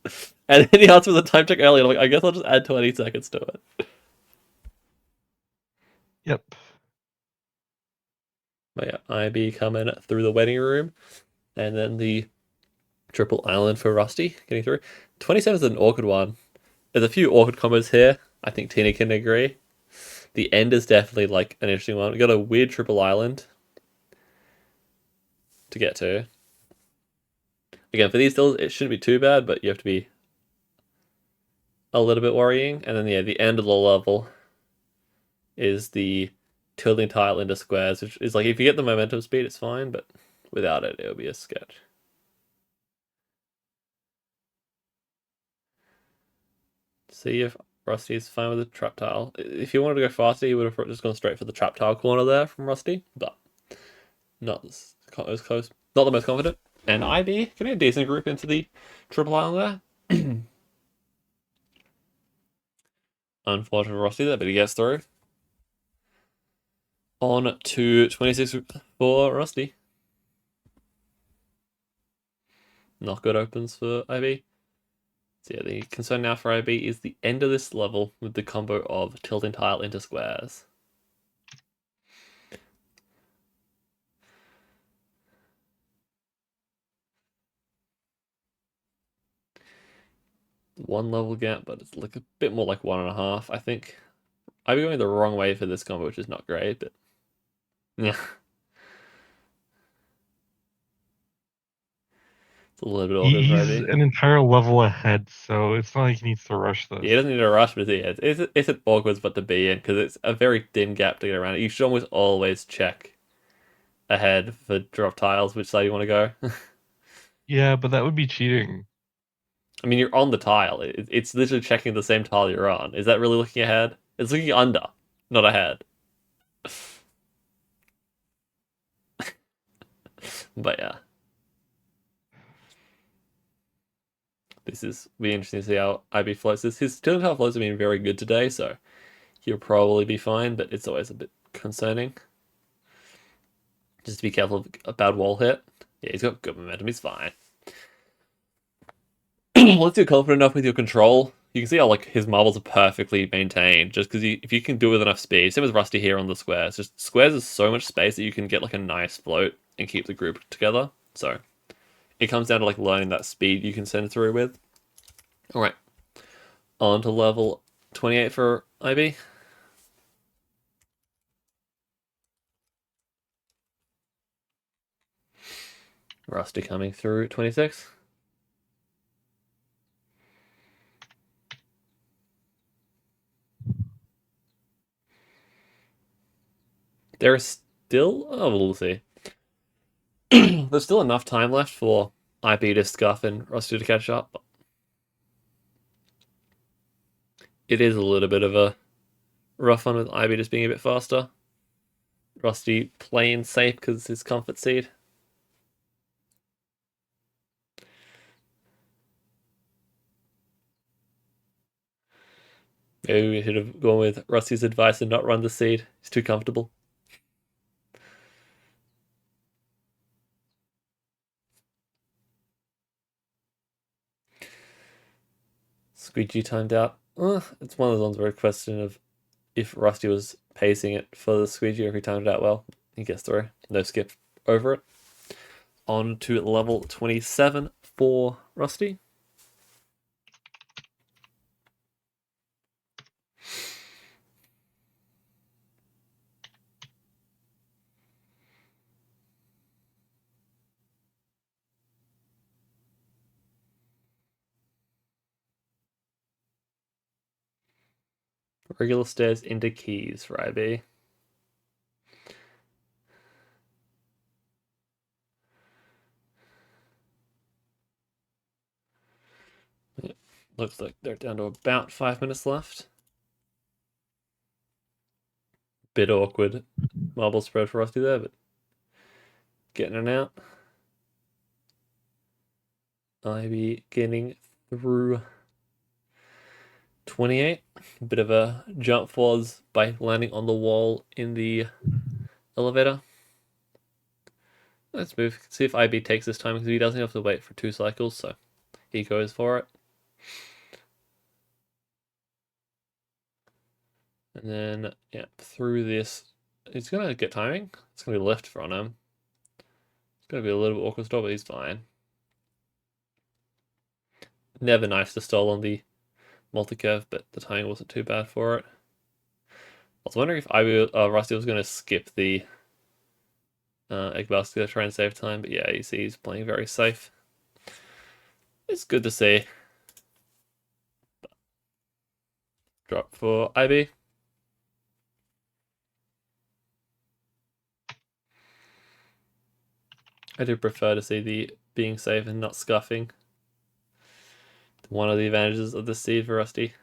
And then he asked for the time check earlier. I'm like, I guess I'll just add 20 seconds to it. Yep. But yeah, IB coming through the waiting room. And then the triple island for Rusty getting through. 27 is an awkward one. There's a few awkward combos here. I think Tina can agree. The end is definitely like an interesting one. We got a weird triple island to get to. Again, for these stills, it shouldn't be too bad, but you have to be a little bit worrying. And then, yeah, the end of the level is the tilting tile into squares, which is like, if you get the momentum speed, it's fine, but without it, it'll be a sketch. See if Rusty is fine with the trap tile. If you wanted to go faster, you would have just gone straight for the trap tile corner there from Rusty, but not as close. Not the most confident. And IB getting a decent group into the triple island there. Unfortunate for Rusty there, but he gets through. On to 26 for Rusty. Not good opens for IB. So yeah, the concern now for IB is the end of this level with the combo of tilting tile into squares. 1 level gap, but it's like a bit more like 1.5, I think. I'd be going the wrong way for this combo, which is not great, but yeah. It's a little bit awkward for He's IB. an entire level ahead, so it's not like he needs to rush this. Yeah, he doesn't need to rush, but it's an awkward spot to be in because it's a very thin gap to get around it. You should always check ahead for drop tiles, which side you want to go. Yeah, but that would be cheating. I mean, you're on the tile. It's literally checking the same tile you're on. Is that really looking ahead? It's looking under, not ahead. But yeah. This is be interesting to see how IB floats this. His tilted tile floats have been very good today, so he'll probably be fine, but it's always a bit concerning. Just to be careful of a bad wall hit. Yeah, he's got good momentum, he's fine. Once you're confident enough with your control, you can see how like his marbles are perfectly maintained. Just because if you can do it with enough speed, same as Rusty here on the squares. Just squares is so much space that you can get like a nice float and keep the group together. So it comes down to like learning that speed you can send through with. All right, on to level 28 for IB. Rusty coming through 26. There's still... Oh, we'll see. There's still enough time left for IB to scuff and Rusty to catch up. But it is a little bit of a rough one with IB just being a bit faster. Rusty playing safe because it's his comfort seed. Maybe we should have gone with Rusty's advice and not run the seed. He's too comfortable. Squeegee timed out. It's one of those ones where a question of if Rusty was pacing it for the squeegee or if he timed it out well. He gets through. No skip over it. On to level 27 for Rusty. Regular stairs into keys for IB. Yeah, looks like they're down to about 5 minutes left. Bit awkward marble spread for Rusty there, but getting it out. IB getting through 28. A bit of a jump forwards by landing on the wall in the elevator. Let's move. See if IB takes this time because he doesn't have to wait for 2 cycles, so he goes for it. And then, yeah, through this, he's going to get timing. It's going to be left from him. It's going to be a little bit awkward stall, but he's fine. Never nice to stall on the multi-curve, but the timing wasn't too bad for it. I was wondering if Rusty was going to skip the egg basket to try and save time, but yeah, you see he's playing very safe. It's good to see. Drop for IB. I do prefer to see the being safe and not scuffing. One of the advantages of the seed for Rusty.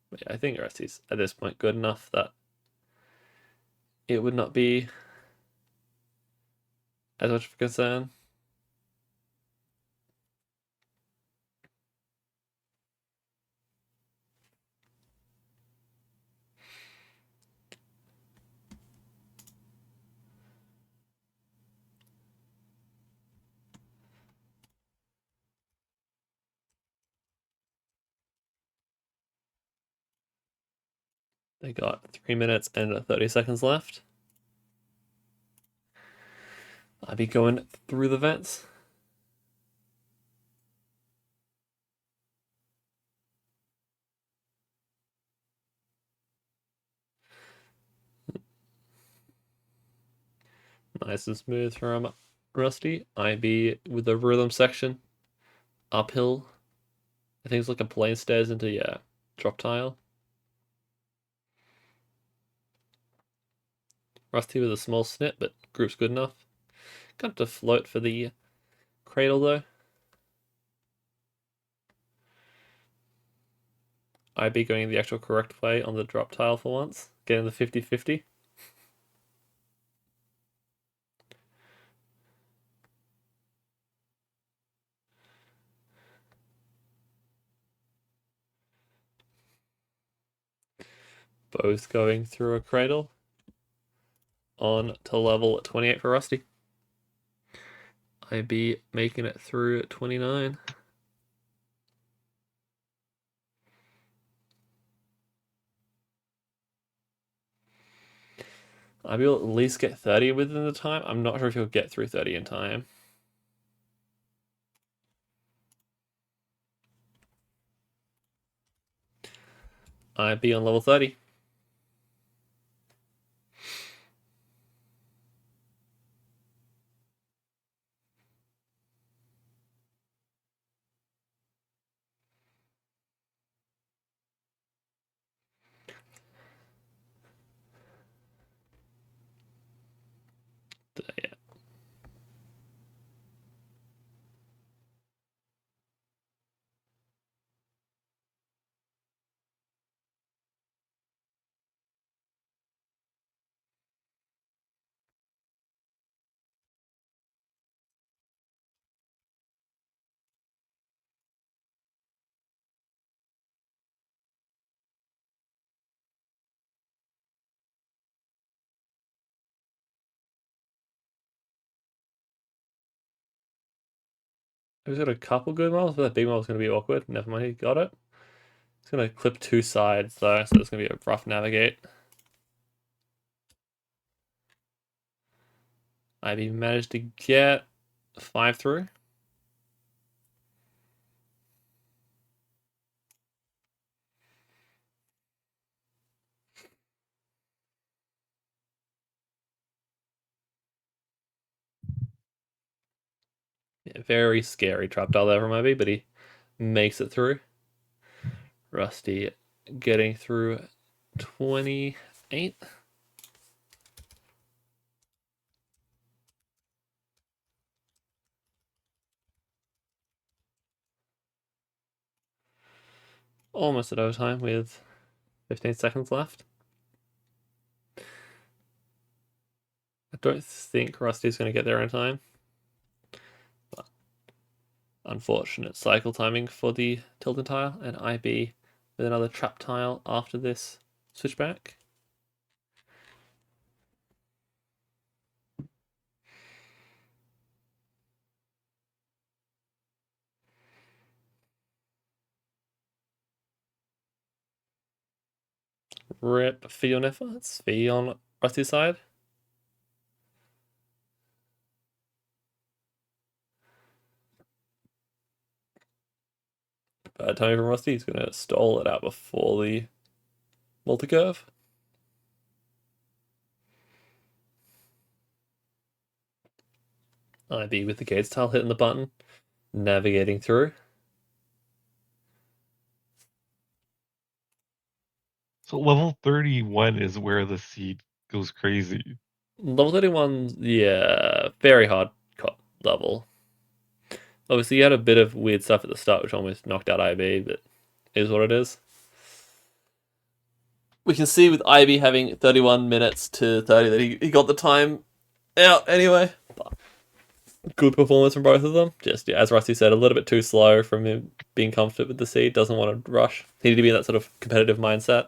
But yeah, I think Rusty's at this point good enough that it would not be as much of a concern. They got 3 minutes and 30 seconds left. I'll be going through the vents. Nice and smooth from Rusty. IB with the rhythm section. Uphill. I think it's like a plane stairs into, drop tile. Rusty with a small snip, but group's good enough. Got to float for the cradle though. IB going the actual correct way on the drop tile for once. Getting the 50-50. Both going through a cradle. On to level 28 for Rusty. IB making it through 29. IB will at least get 30 within the time. I'm not sure if he'll get through 30 in time. IB on level 30. Yeah. He's got a couple good models, but that big model's going to be awkward. Never mind, he got it. It's going to clip two sides though, so it's going to be a rough navigate. IB managed to get 5 through. Yeah, very scary trap dial there from IB, but he makes it through. Rusty getting through 28. Almost at overtime with 15 seconds left. I don't think Rusty's going to get there in time. But unfortunate cycle timing for the tilted tile, and IB with another trap tile after this switchback. Rip for your Nefa. It's V on Rusty's side. Bad timing from Rusty. He's going to stall it out before the multi-curve. IB with the gates tile hitting the button. Navigating through. So level 31 is where the seed goes crazy. Level 31, yeah, very hard level. Obviously, you had a bit of weird stuff at the start, which almost knocked out IB, but it is what it is. We can see with IB having 31 minutes to 30 that he got the time out anyway. But good performance from both of them. Just, yeah, as Rusty said, a little bit too slow from him being comfortable with the seed. Doesn't want to rush. Needed to be in that sort of competitive mindset.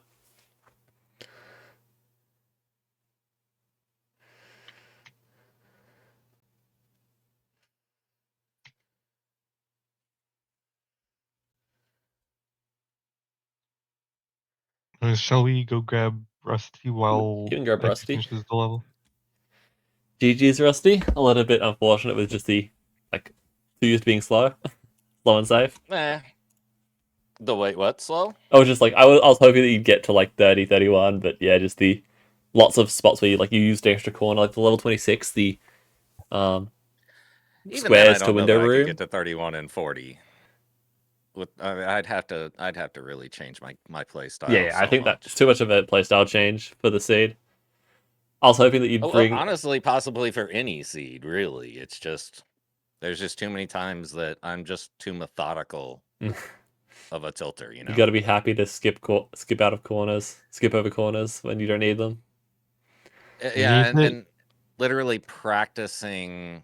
Shall we go grab Rusty while You can grab IB Rusty. finishes the level? GG's Rusty. A little bit unfortunate with just the, like, 2 years being slow. Slow and safe. The wait, what? Slow? I was just like, I was hoping that you'd get to like 30, 31, but yeah, just the lots of spots where you use the extra corner, like the level 26, the Even then, I squares to don't know window that I could room. get to 31 and 40. I'd have to really change my play style. Yeah, I so think much. that's too much of a playstyle change for the seed. I was hoping that you'd bring. Honestly, possibly for any seed, really. It's just there's just too many times that I'm just too methodical of a tilter. You got to be happy to skip out of corners, skip over corners when you don't need them. Yeah, and literally practicing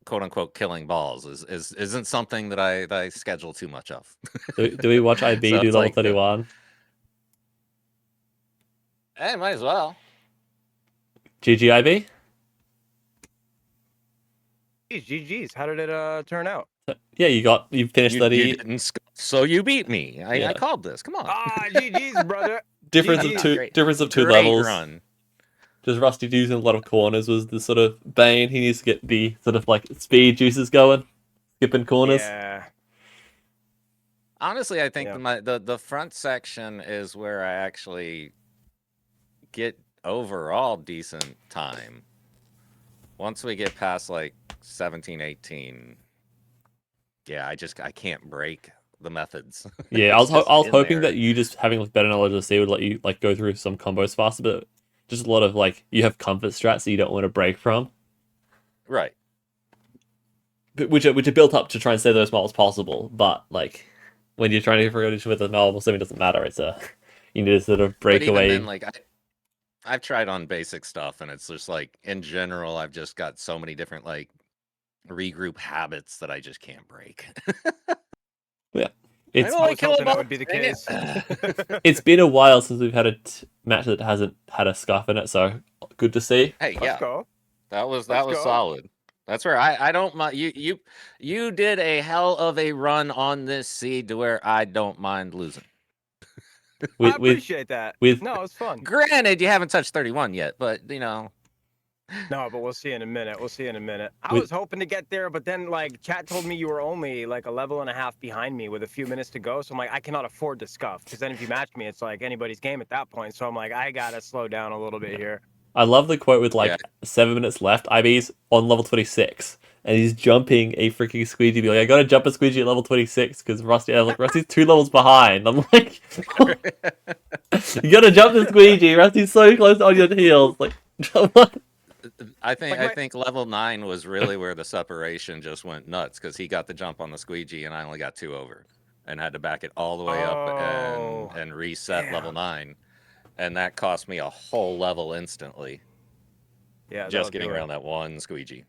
quote unquote killing balls isn't something that I schedule too much of. Do we watch IB So do it's level like 31? Hey, might as well. GG IB? Geez, GG's. How did it turn out? Yeah, you finished 30. You didn't, so you beat me. I Yeah. called this. Come on. Ah, GG's, brother. difference GG. of two Great levels. run. Just Rusty using a lot of corners was the sort of bane. He needs to get the sort of like speed juices going, skipping corners. Yeah. Honestly, I think Yeah. the front section is where I actually get overall decent time. Once we get past like 17, 18, yeah, I can't break the methods. Yeah, I was hoping there. that you just having like better knowledge of C would let you like go through some combos faster, but just a lot of like you have comfort strats that you don't want to break from, Right. which are built up to try and stay those models possible. But like when you're trying to figure out with the normal sim, it doesn't matter. It's you need to sort of break But even away. then, like I've tried on basic stuff, and it's just like in general, I've just got so many different like regroup habits that I just can't break. Yeah, I was hoping that would be the case. It's been a while since we've had a match that hasn't had a scuff in it, so good to see. Hey, Let's go. that was go. solid. That's where I don't mind. You did a hell of a run on this seed to where I don't mind losing. I appreciate that. No, it's fun. Granted, you haven't touched 31 yet, but you know. No, but we'll see in a minute. I was hoping to get there, but then like chat told me you were only like a level and a half behind me with a few minutes to go. So I'm like, I cannot afford to scuff because then if you match me, it's like anybody's game at that point. So I'm like, I gotta slow down a little bit here. I love the quote with like 7 minutes left. IB's on level 26 and he's jumping a freaking squeegee. Be like, I gotta jump a squeegee at level 26 because Rusty's 2 levels behind. I'm like, you gotta jump the squeegee. Rusty's so close on your heels. Like, what? I think level 9 was really where the separation just went nuts because he got the jump on the squeegee and I only got 2 over and had to back it all the way up and reset level 9. And that cost me a whole level instantly. Yeah, just getting around that one squeegee.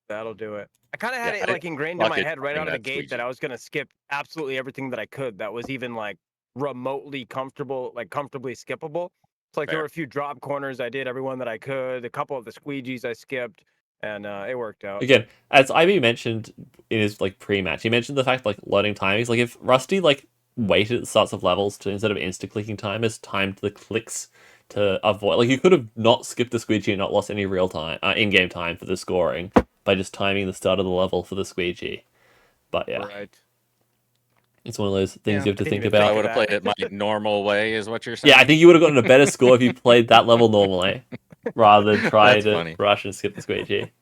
That'll do it. I kind of had it like ingrained in my head right out of the gate that I was gonna skip absolutely everything that I could that was even like remotely comfortable, like comfortably skippable. It's like there were a few drop corners I did everyone that I could. A couple of the squeegees I skipped, and it worked out. Again, as IB mentioned in his like pre-match, he mentioned the fact like loading timings. Like if Rusty like waited at the starts of levels to instead of insta clicking timers, timed the clicks to avoid. Like you could have not skipped the squeegee and not lost any real time, in-game time for the scoring by just timing the start of the level for the squeegee. But yeah. Right. It's one of those things you have to think about. I would have played it my normal way, is what you're saying? Yeah, I think you would have gotten a better score if you played that level normally, rather than try to rush and skip the squeegee.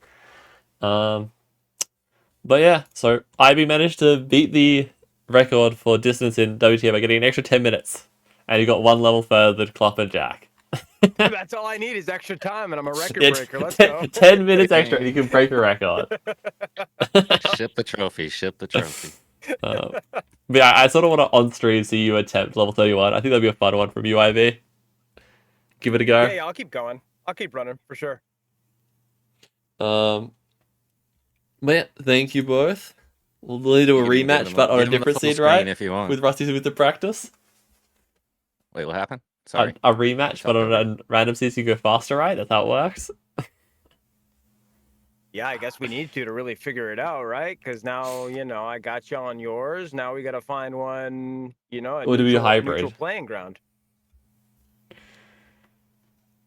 But yeah, so IB managed to beat the record for distance in WTA by getting an extra 10 minutes, and he got 1 level further than Klopp and Jack. That's all I need is extra time, and I'm a record breaker. Let's 10 minutes extra, and you can break a record. Ship the trophy. Ship the trophy. But yeah, I sort of want to on stream see you attempt level 31. I think that'd be a fun one from you, IB. Give it a go. Yeah, I'll keep going. I'll keep running for sure. But yeah, thank you both. We'll do a rematch, but on a different seed, right? If you want. With Rusty with the practice. Wait, what happened? Sorry. A rematch, but on a random seed, so you go faster, right? That's how it works. Yeah, I guess we need to really figure it out, right? Because now, I got you on yours. Now we got to find one, a neutral playing ground.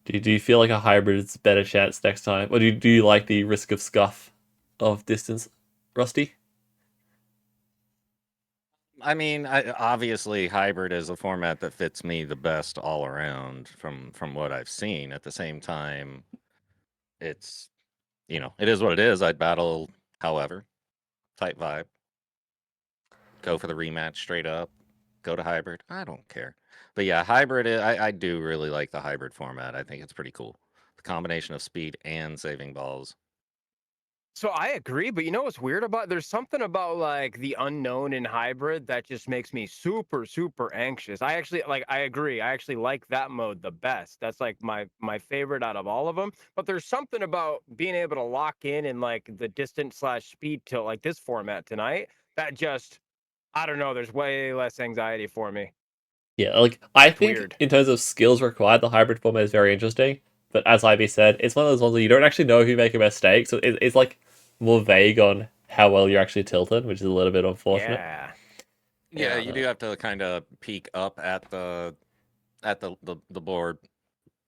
Do you feel like a hybrid is a better chance next time? Or do you like the risk of scuff of distance, Rusty? I mean, obviously, hybrid is a format that fits me the best all around from what I've seen. At the same time, it's it is what it is. I'd battle, however, type vibe. Go for the rematch straight up. Go to hybrid. I don't care. But yeah, hybrid. I do really like the hybrid format. I think it's pretty cool. The combination of speed and saving balls. So I agree, but you know what's weird about there's something about like the unknown in hybrid that just makes me super, super anxious. I actually I agree. I actually like that mode the best. That's like my favorite out of all of them. But there's something about being able to lock in like the distance / speed tilt like this format tonight that just I don't know, there's way less anxiety for me. Yeah, like I It's think weird. in terms of skills required, the hybrid format is very interesting. But as IB said, it's one of those ones where you don't actually know if you make a mistake, so it's like more vague on how well you're actually tilted, which is a little bit unfortunate. Yeah. You do have to kind of peek up at the board,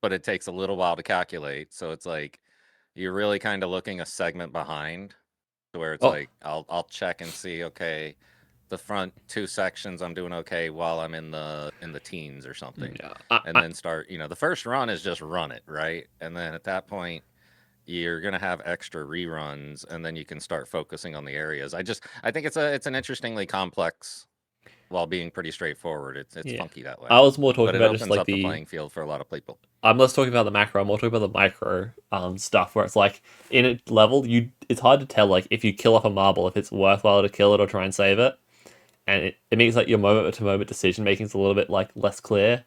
but it takes a little while to calculate. So it's like you're really kind of looking a segment behind, to where it's like I'll check and see, okay, the front 2 sections I'm doing okay while I'm in the teens or something. Yeah. And then start, the first run is just run it, right? And then at that point you're going to have extra reruns, and then you can start focusing on the areas. I think it's an interestingly complex while being pretty straightforward. It's funky that way. I was more talking but it about opens just like up the playing field for a lot of people. I'm less talking about the macro. I'm more talking about the micro stuff where it's like in a level it's hard to tell like if you kill off a marble if it's worthwhile to kill it or try and save it, and it makes like your moment to moment decision making is a little bit like less clear.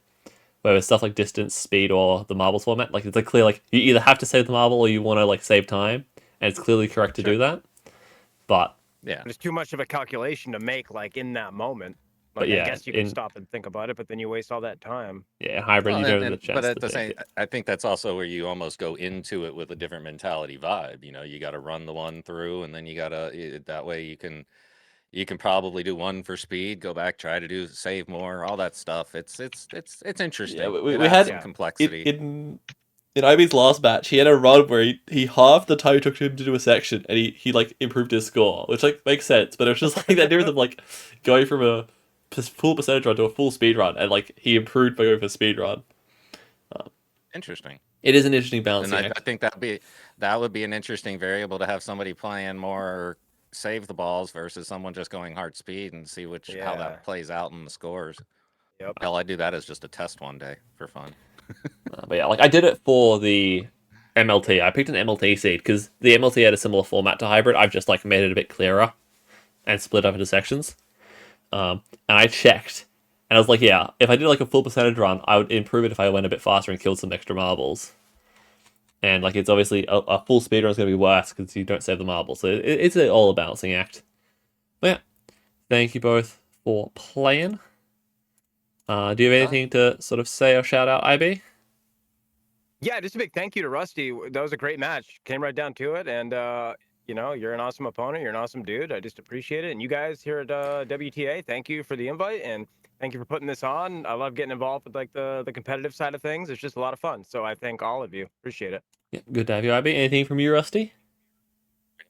Whereas stuff like distance, speed, or the marbles format, like it's like clear like you either have to save the marble or you want to like save time, and it's clearly correct to do that. But yeah, there's too much of a calculation to make like in that moment. Like, but yeah, I guess you can stop and think about it, but then you waste all that time. Yeah, in hybrid, you don't have the chance but at to the think same, it. I think that's also where you almost go into it with a different mentality vibe. You got to run the one through, and then you got to that way you can probably do one for speed, go back, try to save more, all that stuff. It's interesting. Yeah, it we adds had some complexity. In IB's last match, he had a run where he halved the time it took him to do a section, and he like improved his score, which like makes sense. But it was just like that difference of like going from a full percentage run to a full speed run, and like he improved by going for speed run. Interesting. It is an interesting balance. And I think that would be an interesting variable to have somebody playing more save the balls versus someone just going hard speed and see how that plays out in the scores. Yep. Hell, I'd do that as just a test one day for fun. But yeah, like I did it for the MLT. I picked an MLT seed because the MLT had a similar format to hybrid. I've just like made it a bit clearer and split up into sections. And I checked, and I was like, yeah, if I did like a full percentage run, I would improve it if I went a bit faster and killed some extra marbles. And like it's obviously a full speed run is going to be worse because you don't save the marbles. So it's all a balancing act. But yeah, thank you both for playing. Do you have anything to sort of say or shout out, IB? Yeah, just a big thank you to Rusty. That was a great match. Came right down to it, and you're an awesome opponent. You're an awesome dude. I just appreciate it. And you guys here at WTA, thank you for the invite, and thank you for putting this on. I love getting involved with like the competitive side of things. It's just a lot of fun. So I thank all of you. Appreciate it. Yeah, good to have you, IB. Anything from you, Rusty?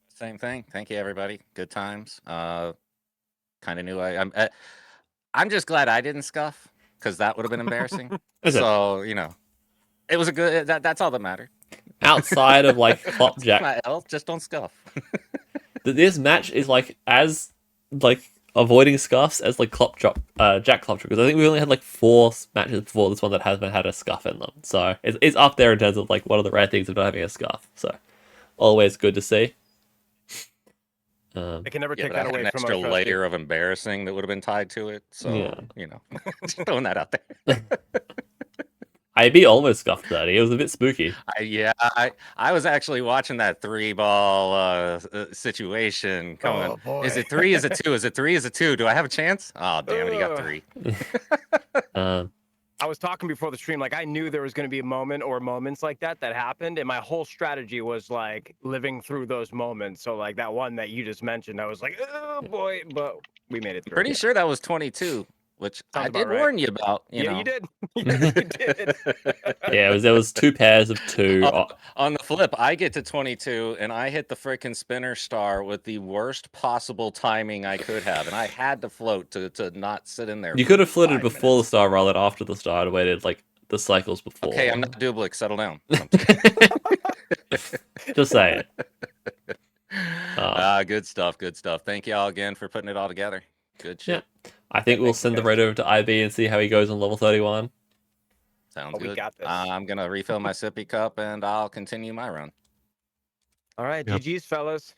Same thing. Thank you, everybody. Good times. Kind of knew I'm just glad I didn't scuff, because that would have been embarrassing. So it was a good. That's all that mattered. Outside of like Flopjack, just don't scuff. This match is like as like avoiding scuffs as like Jack Klopjack, because I think we only had like 4 matches before this one that hasn't had a scuff in them. So it's up there in terms of like one of the rare things of not having a scuff. So always good to see. I can never take that away an from extra us, layer of embarrassing that would have been tied to it. So just throwing that out there. IB almost scuffed 30. It was a bit spooky. I was actually watching that 3-ball situation coming. Is it 3? Is it 2? Is it 3? Is it 2? Do I have a chance? Oh, damn it, he got 3. I was talking before the stream, like I knew there was going to be a moment or moments like that happened, and my whole strategy was like living through those moments. So like that one that you just mentioned, I was like, oh boy, but we made it through. Pretty sure that was 22. which Sounds I about did right. warn you about. You Yeah, know. you did. Yes, you did. Yeah, there was 2 pairs of 2. On the flip, I get to 22 and I hit the freaking spinner star with the worst possible timing I could have, and I had to float to not sit in there. You for could have floated 5 before the minutes. star rather than after the star and waited like the cycles before. Okay, I'm not Dublik. Settle down. Just saying. Good stuff. Good stuff. Thank y'all again for putting it all together. Good shit. Yeah. I think we'll send the raid over to IB and see how he goes on level 31. Sounds good. We got this. I'm gonna refill my sippy cup and I'll continue my run. All right, Yep. GG's, fellas.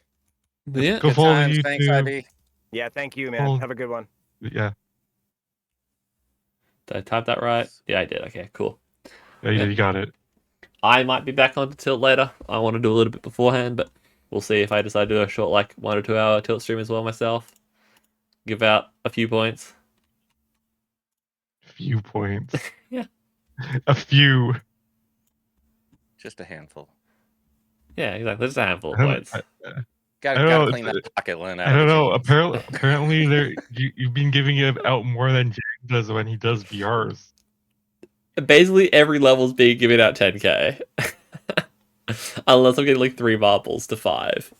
Yeah. Go Good follow times. YouTube. Thanks, IB. Yeah, thank you, man. Well- Have a good one. Yeah. Did I type that right? Yeah, I did. Okay, cool. Yeah, you got it. I might be back on to Tilt later. I want to do a little bit beforehand, but we'll see if I decide to do a short, like 1 or 2 hour Tilt stream as well myself. Give out a few points. Few points. Yeah. A few. Just a handful. Yeah, exactly. Just a handful of I don't- points. Gotta don't know, clean that pocket lint out. I don't of the know. jeans. Apparently, you've been giving it out more than James does when he does VRs. Basically, every level's being given out 10k. Unless I'm getting like 3 marbles to 5.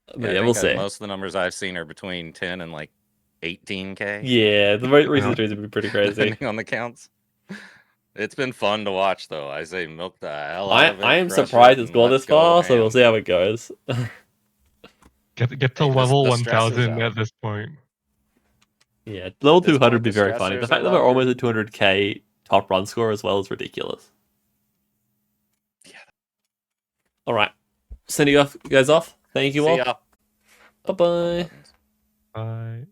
But I yeah, think we'll that see. Most of the numbers I've seen are between 10 and like 18k. Yeah, the recent streams have been pretty crazy. Depending on the counts. It's been fun to watch, though. I say milk the hell out of it. I am crush surprised it, it's and gone let's this far, go so we'll ham. see how it goes. Get to Hey, level the stress is 1000 out. at this point. Yeah, level At this 200 would point, be the very funny. The stressors fact are that we're lower. almost at 200k top run score as well is ridiculous. Yeah. All right, sending you guys off. Thank you See all. ya. Bye bye. Bye.